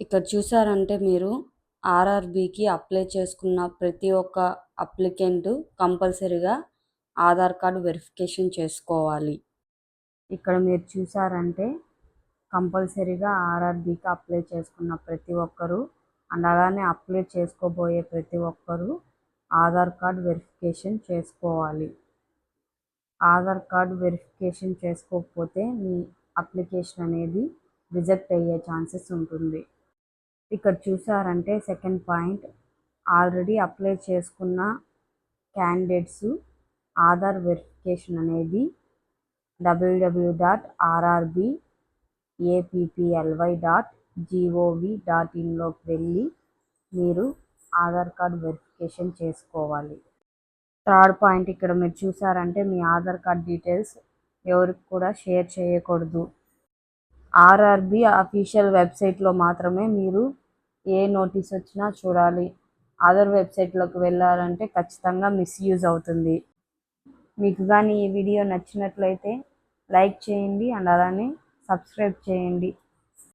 ఇక్కడ చూసారంటే మీరు ఆర్ఆర్బికి అప్లై చేసుకున్న ప్రతి ఒక్క అప్లికెంట్ కంపల్సరీగా ఆధార్ కార్డు వెరిఫికేషన్ చేసుకోవాలి. ఇక్కడ మీరు చూసారంటే కంపల్సరీగా ఆర్ఆర్బికి అప్లై చేసుకున్న ప్రతి ఒక్కరూ అండ్ అలానే అప్లై చేసుకోబోయే ప్రతి ఒక్కరూ ఆధార్ కార్డు వెరిఫికేషన్ చేసుకోవాలి. ఆధార్ కార్డు వెరిఫికేషన్ చేసుకోకపోతే మీ అప్లికేషన్ అనేది రిజెక్ట్ అయ్యే ఛాన్సెస్ ఉంటుంది. ఇక్కడ చూసారంటే సెకండ్ పాయింట్, ఆల్రెడీ అప్లై చేసుకున్న క్యాండిడేట్స్ ఆధార్ వెరిఫికేషన్ అనేది www.rrbapply.gov.in వెళ్ళి మీరు ఆధార్ కార్డ్ వెరిఫికేషన్ చేసుకోవాలి. థర్డ్ పాయింట్, ఇక్కడ మీరు చూసారంటే మీ ఆధార్ కార్డ్ డీటెయిల్స్ ఎవరికి కూడా షేర్ చేయకూడదు. ఆర్ఆర్బి అఫీషియల్ వెబ్సైట్లో మాత్రమే మీరు ఏ నోటీస్ వచ్చినా చూడాలి. అదర్ వెబ్సైట్లోకి వెళ్ళాలంటే ఖచ్చితంగా మిస్యూజ్ అవుతుంది. మీకు కానీ ఈ వీడియో నచ్చినట్లయితే లైక్ చేయండి అండ్ అలానే సబ్స్క్రైబ్ చేయండి.